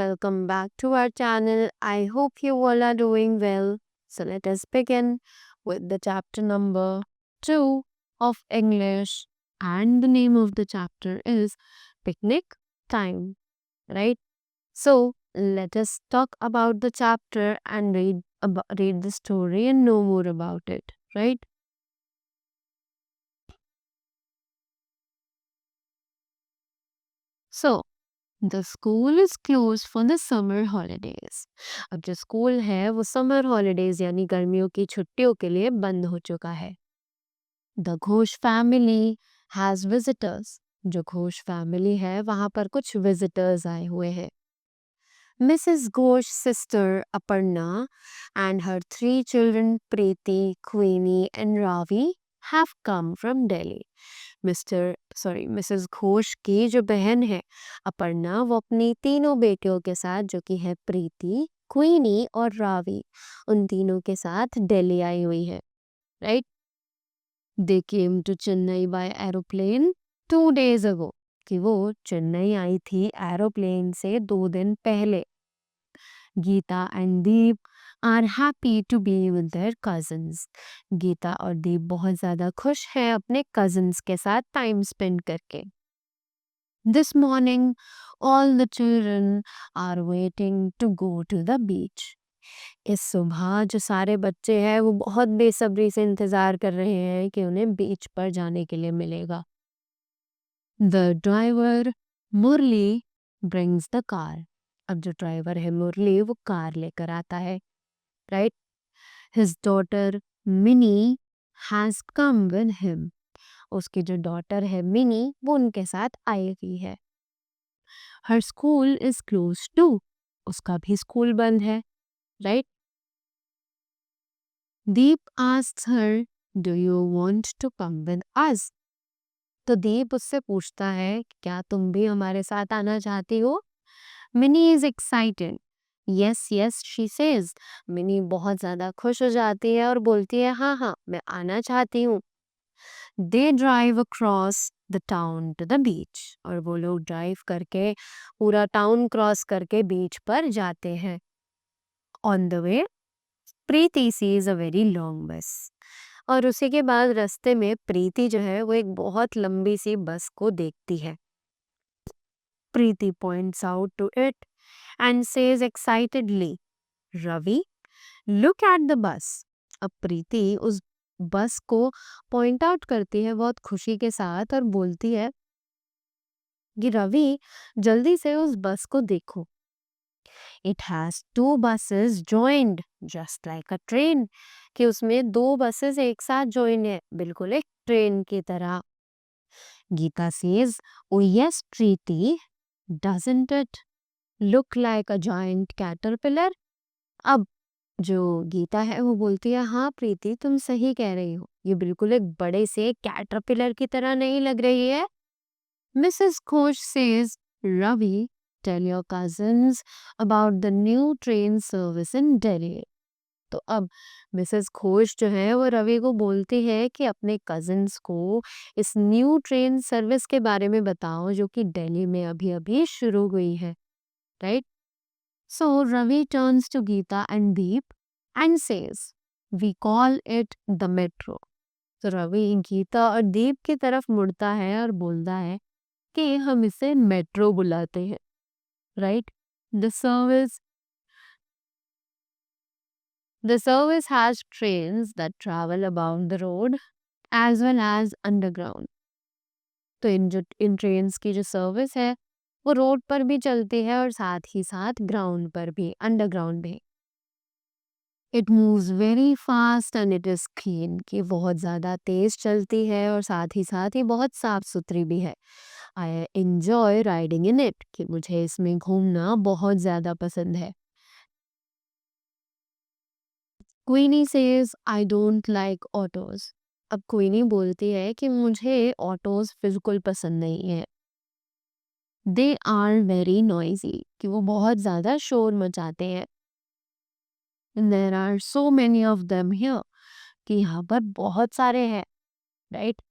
welcome back to our channel. I hope you all are doing well. So let us begin with the chapter number 2 of English, and the name of the chapter is Picnic Time, right? So let us talk about the chapter and read the story and know more about it, right? So the school is close for the summer holidays. अब जो school है वो summer holidays यानी गर्मियों की छुट्टियों के लिए बंद हो चुका है। The Ghosh family has visitors. जो घोष फैमिली है वहां पर कुछ विजिटर्स आए हुए हैं। Mrs Ghosh sister Aparna and her three children Preeti, Queenie and Ravi have come from Delhi. Mrs Ghosh की जो बहन है अपर्णा, वो अपनी तीनों बेटियों के साथ, जो कि है प्रीति, क्वीनी और रावी, उन तीनों के साथ दिल्ली आई हुई है, right. They came to Chennai by aeroplane 2 days ago। कि वो चेन्नई आई थी एरोप्लेन से 2 दिन पहले। Geeta and Deep are happy to be with their cousins. Geeta और दीप बहुत ज़्यादा खुश हैं अपने कजन्स के साथ टाइम स्पेंड करके। This morning all the children are waiting to go to the beach. इस सुबह जो सारे बच्चे हैं वो बहुत बेसब्री से इंतज़ार कर रहे हैं कि उन्हें बीच पर जाने के लिए मिलेगा। The driver Murali brings the car. अब जो ड्राइवर है मुरली वो कार लेकर आता है, right. His daughter mini has come with him. उसकी जो डॉटर है मिनी वो उनके साथ आई हुई है। Her school is close too. उसका भी स्कूल बंद है, right. Deep asks her, do you want to come with us. तो दीप उससे पूछता है, क्या तुम भी हमारे साथ आना चाहती हो। Mini is excited. Yes yes she says. Mini बहुत ज्यादा खुश हो जाती है और बोलती है, हाँ हाँ मैं आना चाहती हूँ। They drive across the town to the beach. और वो लोग ड्राइव करके पूरा टाउन क्रॉस करके बीच पर जाते हैं। On the way Preeti sees a very long बस। और उसी के बाद रास्ते में प्रीति जो है वो एक बहुत लंबी सी बस को देखती है। Preeti points out to it and says excitedly, Ravi look at the bus. अब प्रीति उस बस को पॉइंट आउट करती है बहुत खुशी के साथ और बोलती है कि रवि जल्दी से उस बस को देखो। It has 2 buses joined just like a train. कि उसमें 2 बसेस एक साथ ज्वाइन है, बिल्कुल एक ट्रेन की तरह। Geeta says, oh yes Preeti, doesn't it look like a giant caterpillar. अब जो गीता है वो बोलती है, हाँ प्रीति तुम सही कह रही हो, ये बिल्कुल एक बड़े से कैटरपिलर की तरह नहीं लग रही है। Mrs Ghosh says, Ravi tell your cousins about the new train service in Delhi. तो अब मिसेस घोष जो है वो रवि को बोलती है कि अपने कजिन्स को इस न्यू ट्रेन सर्विस के बारे में बताओ जो कि दिल्ली में अभी अभी शुरू हुई है, right. So Ravi turns to Geeta and Deep and says, we call it the metro. तो रवि गीता और दीप की तरफ मुड़ता है और बोलता है कि हम इसे मेट्रो बुलाते हैं, right. The service The service has trains that travel above the road as well as underground। तो इन ट्रेन्स की जो सर्विस है वो रोड पर भी चलती है और साथ ही साथ ग्राउंड पर भी, अंडरग्राउंड भी। It moves very fast and it is clean. कि बहुत ज़्यादा तेज चलती है और साथ ही बहुत साफ सुथरी भी है। I enjoy riding in it. कि मुझे इसमें घूमना बहुत ज़्यादा पसंद है। Queenie says, I don't like autos. अब क्वीनी बोलती है कि मुझे ऑटोज बिल्कुल पसंद नहीं है। They are very noisy. कि वो बहुत ज़्यादा शोर मचाते हैं। There are so many of them here. कि यहाँ पर बहुत सारे हैं, right.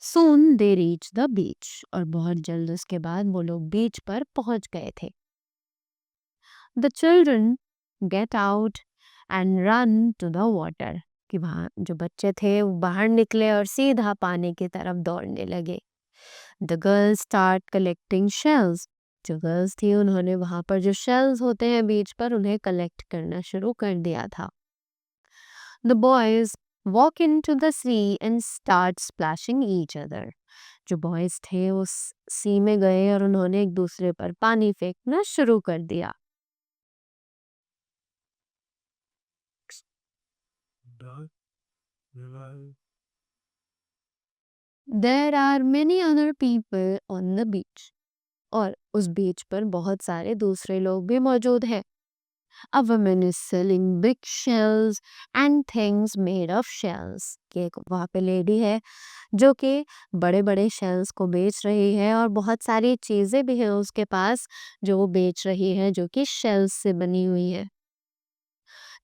Soon they reach the beach. और बहुत जल्द उसके बाद वो लोग बीच पर पहुंच गए थे। The children get out and run to the water, कि वहाँ जो बच्चे थे वो बाहर निकले और सीधा पानी की तरफ दौड़ने लगे। The girls start collecting shells, जो गर्ल्स थी उन्होंने वहाँ पर जो शेल्स होते हैं बीच पर उन्हें कलेक्ट करना शुरू कर दिया था। The boys walk into the sea and start splashing each other, जो बॉयज थे उस सी में गए और उन्होंने एक दूसरे पर पानी फेंकना शुरू कर दिया। There are many other people on the beach, और उस बीच पर बहुत सारे दूसरे लोग भी मौजूद हैं। A woman is selling big shells and things made of shells, कि एक वहाँ पे लेडी है जो कि बड़े बड़े शेल्स को बेच रही है और बहुत सारी चीज़ें भी हैं उसके पास जो वो बेच रही है जो कि शेल्स से बनी हुई है।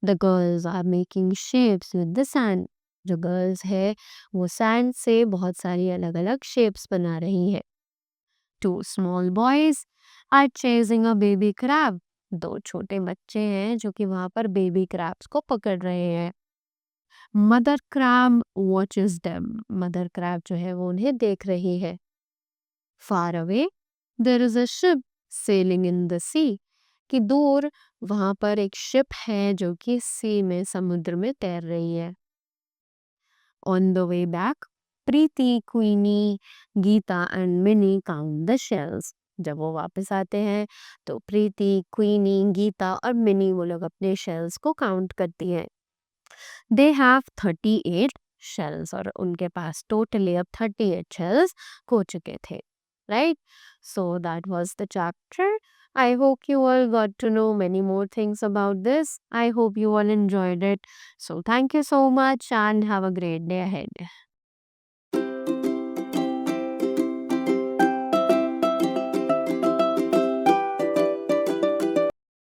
The girls are making shapes with the sand, जो गर्ल्स है वो सैंड से बहुत सारी अलग अलग शेप्स बना रही है। Two small boys are chasing a baby crab, दो छोटे बच्चे हैं जो कि वहां पर बेबी क्रैब्स को पकड़ रहे हैं। Mother crab watches them, mother crab जो है वो उन्हें देख रही है। Far away there is a ship sailing in the sea, कि दूर वहां पर एक शिप है जो कि सी में समुद्र में तैर रही है। On the way back Preeti, Queenie, Geeta and Mini count the shells, जब वो वापस आते हैं तो प्रीति, क्वीनी, गीता और मिनी वो लोग अपने शेल्स को काउंट करती हैं। दे हैव 38 शेल्स, और उनके पास टोटली अब 38 शेल्स हो चुके थे, right? So that was the chapter. I hope you all got to know many more things about this. I hope you all enjoyed it. So thank you so much and have a great day ahead.